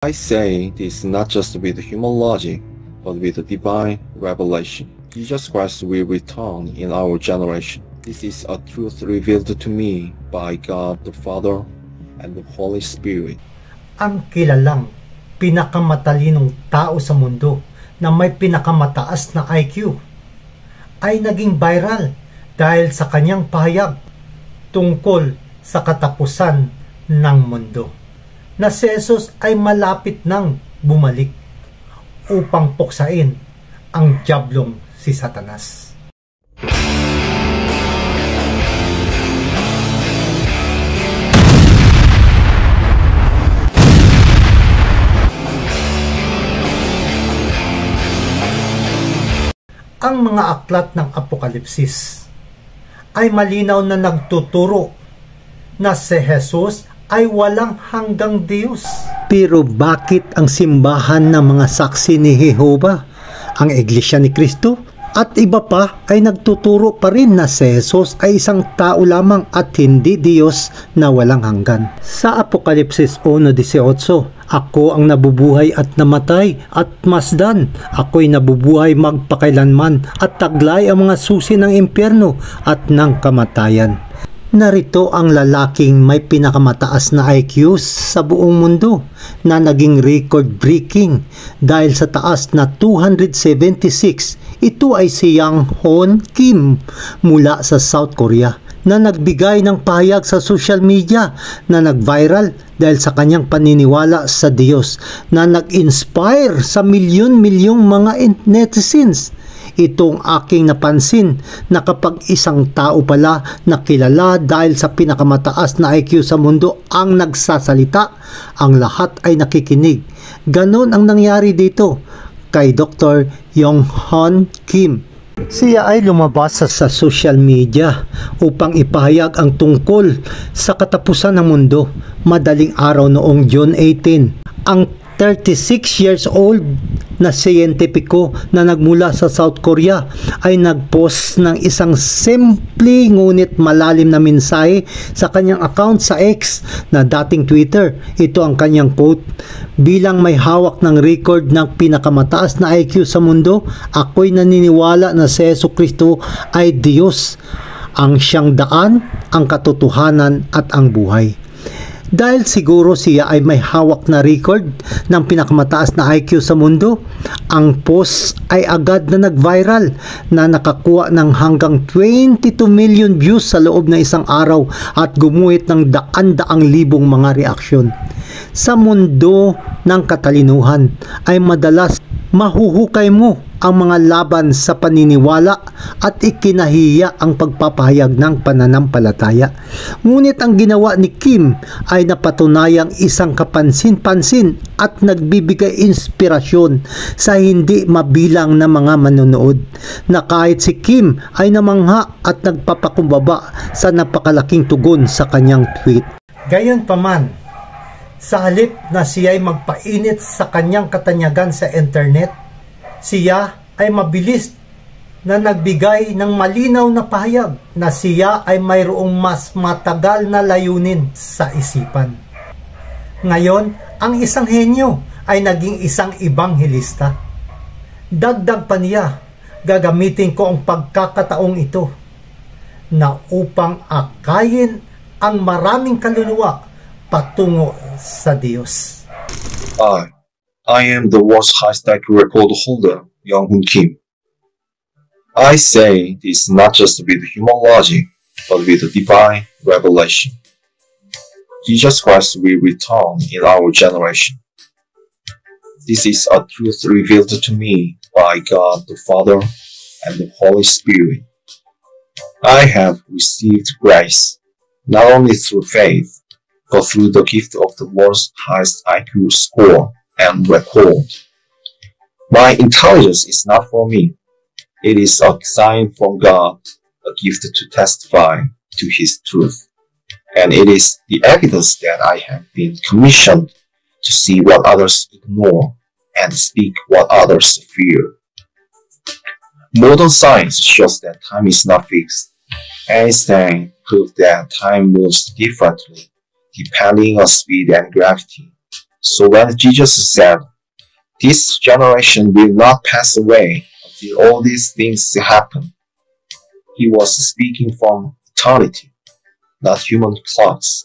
I say this not just with human logic, but with divine revelation. Jesus Christ will return in our generation. This is a truth revealed to me by God the Father and the Holy Spirit. Ang kilalang pinakamatalinong tao sa mundo na may pinakamataas na IQ ay naging viral dahil sa kanyang pahayag tungkol sa katapusan ng mundo, na si Jesus ay malapit nang bumalik upang puksain ang diablong si Satanas. Ang mga aklat ng Apokalipsis ay malinaw na nagtuturo na si Jesus ay walang hanggang Diyos. Pero bakit ang simbahan ng mga saksi ni Jehovah, ang Iglesia ni Cristo, at iba pa ay nagtuturo pa rin na si Jesus ay isang tao lamang at hindi Diyos na walang hanggan? Sa Apokalipsis 1:18, ako ang nabubuhay at namatay at masdan. Ako'y nabubuhay magpakailanman at taglay ang mga susi ng impyerno at ng kamatayan. Narito ang lalaking may pinakamataas na IQ sa buong mundo na naging record-breaking dahil sa taas na 276. Ito ay si Yang Hoon Kim mula sa South Korea na nagbigay ng pahayag sa social media na nag-viral dahil sa kanyang paniniwala sa Diyos na nag-inspire sa milyon-milyong mga netizens. Itong aking napansin na kapag isang tao pala na kilala dahil sa pinakamataas na IQ sa mundo ang nagsasalita, ang lahat ay nakikinig. Ganon ang nangyari dito kay Dr. Yang Hoon Kim. Siya ay lumabas sa social media upang ipahayag ang tungkol sa katapusan ng mundo. Madaling araw noong June 18, ang 36 years old na siyentipiko na nagmula sa South Korea ay nagpost ng isang simple ngunit malalim na mensahe sa kanyang account sa X na dating Twitter. Ito ang kanyang quote: "Bilang may hawak ng record ng pinakamataas na IQ sa mundo, ako'y naniniwala na si Jesucristo ay Diyos, ang siyang daan, ang katotohanan at ang buhay." Dahil siguro siya ay may hawak na record ng pinakamataas na IQ sa mundo, ang post ay agad na nag-viral na nakakuha ng hanggang 22 million views sa loob ng isang araw at gumuhit ng daan-daang libong mga reaksyon. Sa mundo ng katalinuhan ay madalas mahuhukay mo ang mga laban sa paniniwala at ikinahiya ang pagpapahayag ng pananampalataya. Ngunit ang ginawa ni Kim ay napatunayang isang kapansin-pansin at nagbibigay inspirasyon sa hindi mabilang na mga manonood, na kahit si Kim ay namangha at nagpapakumbaba sa napakalaking tugon sa kanyang tweet. Gayunpaman, sa halip na siya ay magpainit sa kanyang katanyagan sa internet, siya ay mabilis na nagbigay ng malinaw na pahayag na siya ay mayroong mas matagal na layunin sa isipan. Ngayon, ang isang henyo ay naging isang ibanghelista. Dagdag pa niya, gagamitin ko ang pagkakataong ito na upang akayin ang maraming kaluluwa patungo sa Diyos. I am the world's highest IQ record holder, Yang Hoon Kim. I say this not just with human logic, but with divine revelation. Jesus Christ will return in our generation. This is a truth revealed to me by God the Father and the Holy Spirit. I have received grace not only through faith, but through the gift of the world's highest IQ score and record. My intelligence is not for me. It is a sign from God, a gift to testify to His truth. And it is the evidence that I have been commissioned to see what others ignore and speak what others fear. Modern science shows that time is not fixed. Einstein proved that time moves differently depending on speed and gravity. So when Jesus said, "This generation will not pass away until all these things happen," he was speaking from eternity, not human clocks.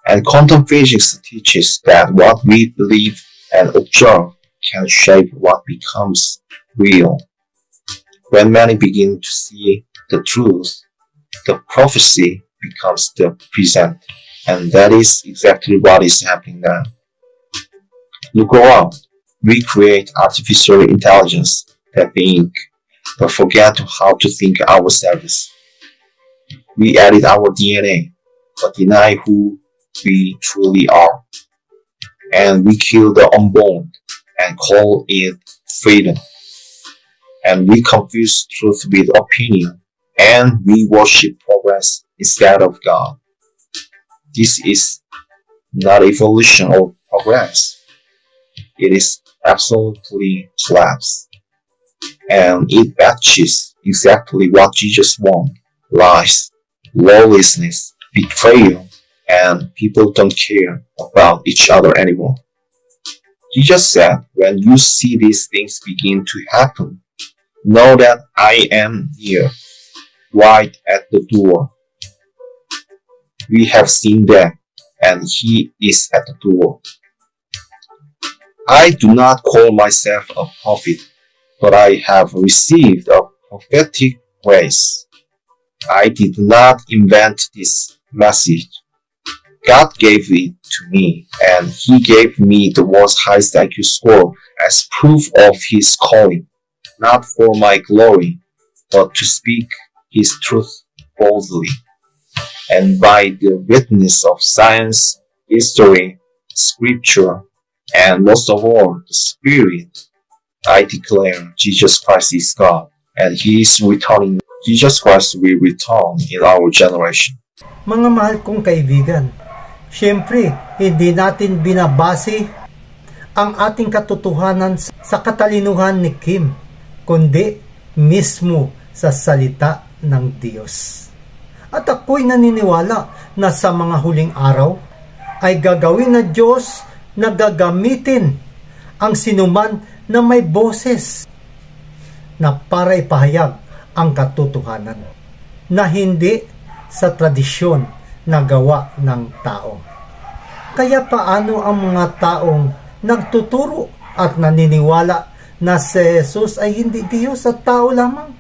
And quantum physics teaches that what we believe and observe can shape what becomes real. When many begin to see the truth, the prophecy becomes the present, and that is exactly what is happening now. Look around. We create artificial intelligence that think, but forget how to think ourselves. We edit our DNA, but deny who we truly are. And we kill the unborn and call it freedom. And we confuse truth with opinion, and we worship progress instead of God. This is not evolution or progress. It is absolutely collapse. And it matches exactly what Jesus wants: lies, lawlessness, betrayal, and people don't care about each other anymore. Jesus said, when you see these things begin to happen, know that I am here, right at the door. We have seen them, and he is at the door. I do not call myself a prophet, but I have received a prophetic grace. I did not invent this message. God gave it to me, and he gave me the world's highest IQ score as proof of his calling, not for my glory, but to speak his truth boldly. And by the witness of science, history, scripture, and most of all, the Spirit, I declare Jesus Christ is God, and he is returning. Jesus Christ will return in our generation. Mga mahal kong kaibigan, siyempre, hindi natin binabase ang ating katotohanan sa katalinuhan ni Kim, kundi mismo sa salita ng Diyos. At ako'y naniniwala na sa mga huling araw ay gagawin na Diyos na gagamitin ang sinuman na may boses na para ipahayag ang katotohanan na hindi sa tradisyon na gawa ng tao. Kaya paano ang mga taong nagtuturo at naniniwala na si Jesus ay hindi Diyos at tao lamang?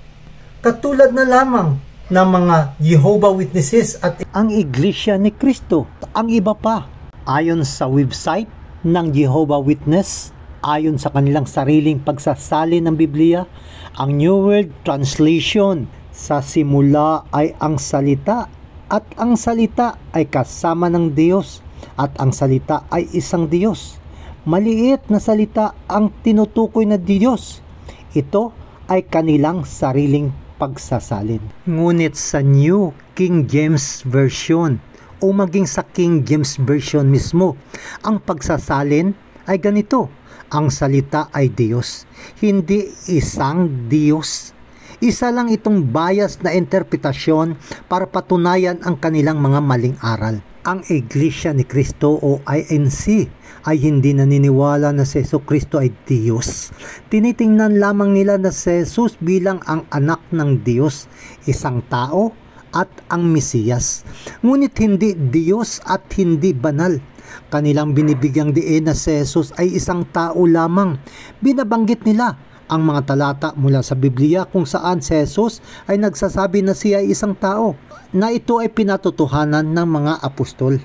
Katulad na lamang ng mga Jehovah Witnesses at ang Iglesia ni Cristo. Ang iba pa, ayon sa website ng Jehovah Witness, ayon sa kanilang sariling pagsasalin ng Biblia, ang New World Translation, sa simula ay ang salita, at ang salita ay kasama ng Diyos, at ang salita ay isang Diyos. Maliit na salita ang tinutukoy na Diyos. Ito ay kanilang sariling pagsasalin. Ngunit sa New King James Version o maging sa King James Version mismo, ang pagsasalin ay ganito: ang salita ay Diyos, hindi isang Diyos. Isa lang itong bias na interpretasyon para patunayan ang kanilang mga maling aral. Ang Iglesia ni Cristo o INC ay hindi naniniwala na si Jesucristo ay Diyos. Tinitingnan lamang nila na si Jesus bilang ang anak ng Diyos, isang tao at ang Mesiyas. Ngunit hindi Diyos at hindi banal. Kanilang binibigyang diin na si Jesus ay isang tao lamang. Binabanggit nila ang mga talata mula sa Biblia kung saan si Jesus ay nagsasabi na siya ay isang tao, na ito ay pinatotohanan ng mga apostol.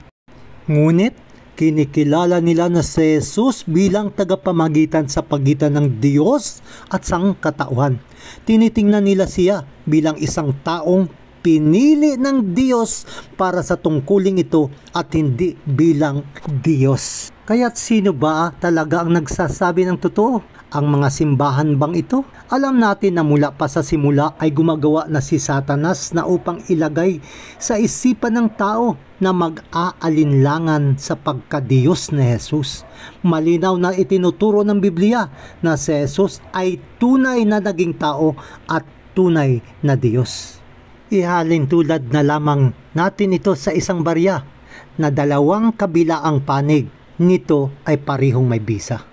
Ngunit, kinikilala nila na si Jesus bilang tagapamagitan sa pagitan ng Diyos at sangkatauhan. Tinitingnan nila siya bilang isang taong pinili ng Diyos para sa tungkuling ito at hindi bilang Diyos. Kaya't sino ba talaga ang nagsasabi ng totoo? Ang mga simbahan bang ito? Alam natin na mula pa sa simula ay gumagawa na si Satanas na upang ilagay sa isipan ng tao na mag-aalinlangan sa pagka-Diyos ni Jesus. Malinaw na itinuturo ng Biblia na si Jesus ay tunay na naging tao at tunay na Diyos. Ihalin tulad na lamang natin ito sa isang barya na dalawang kabilaang panig nito ay parihong may bisa.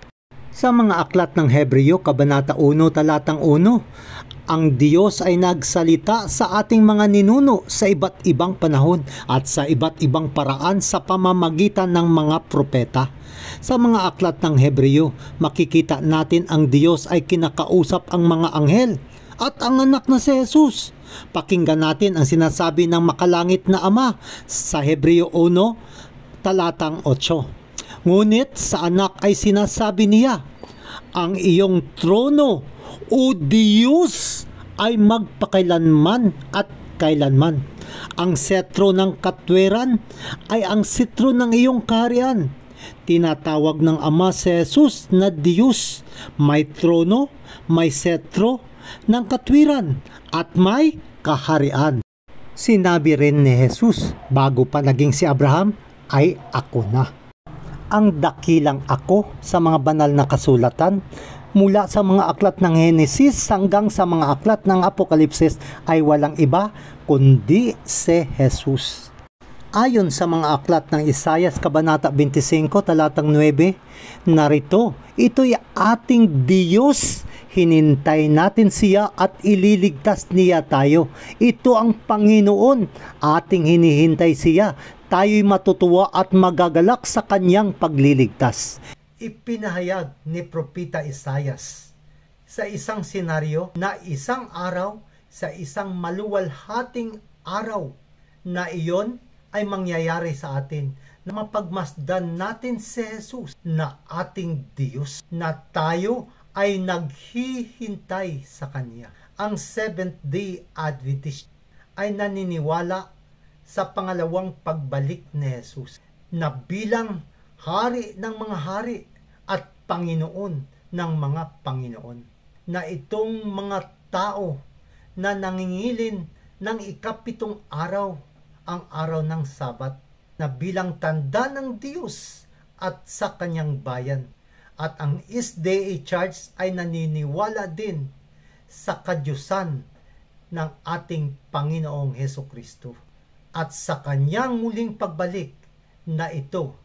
Sa mga aklat ng Hebreo, Kabanata 1, Talatang 1, ang Diyos ay nagsalita sa ating mga ninuno sa iba't ibang panahon at sa iba't ibang paraan sa pamamagitan ng mga propeta. Sa mga aklat ng Hebreo, makikita natin ang Diyos ay kinakausap ang mga anghel at ang anak na si Jesus. Pakinggan natin ang sinasabi ng makalangit na Ama sa Hebreo 1, Talatang 8. Ngunit sa anak ay sinasabi niya, ang iyong trono, O Diyos, ay magpakailanman at kailanman. Ang setro ng katwiran ay ang setro ng iyong kaharian. Tinatawag ng Ama si Jesus na Diyos. May trono, may setro ng katwiran at may kaharian. Sinabi rin ni Jesus, bago pa naging si Abraham, ay ako na. Ang dakilang ako sa mga banal na kasulatan, mula sa mga aklat ng Henesis hanggang sa mga aklat ng Apokalipsis, ay walang iba kundi si Jesus. Ayon sa mga aklat ng Isaias Kabanata 25, Talatang 9, narito, ito'y ating Diyos, hinintay natin siya at ililigtas niya tayo. Ito ang Panginoon, ating hinihintay siya. Tayo'y matutuwa at magagalak sa kanyang pagliligtas. Ipinahayag ni Propeta Isaias sa isang senaryo na isang araw sa isang maluwalhating araw na iyon ay mangyayari sa atin na mapagmasdan natin si Jesus na ating Diyos, na tayo ay naghihintay sa Kanya. Ang Seventh-day Adventist ay naniniwala sa pangalawang pagbalik ni Jesus na bilang hari ng mga hari at Panginoon ng mga Panginoon. Na itong mga tao na nangingilin ng ikapitong araw, ang araw ng Sabat, na bilang tanda ng Diyos at sa kanyang bayan. At ang East Day Church ay naniniwala din sa kadyusan ng ating Panginoong Hesukristo. At sa kanyang muling pagbalik na ito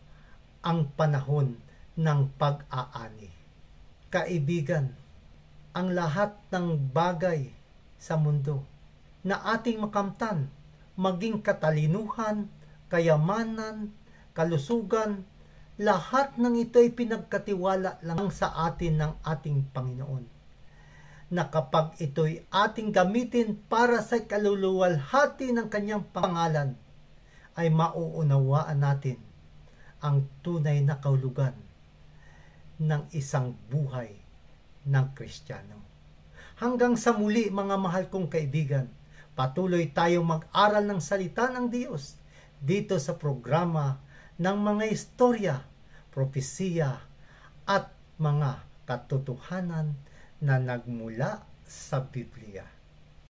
ang panahon ng pag-aani. Kaibigan, ang lahat ng bagay sa mundo na ating makamtan, maging katalinuhan, kayamanan, kalusugan, lahat ng ito ay pinagkatiwala lang sa atin ng ating Panginoon. Na kapag ito'y ating gamitin para sa kaluluwalhati ng kanyang pangalan, ay mauunawaan natin ang tunay na kahulugan ng isang buhay ng Kristiyano. Hanggang sa muli, mga mahal kong kaibigan, patuloy tayong mag-aral ng salita ng Diyos dito sa programa ng mga istorya, propesiya at mga katotohanan na nagmula sa Biblia.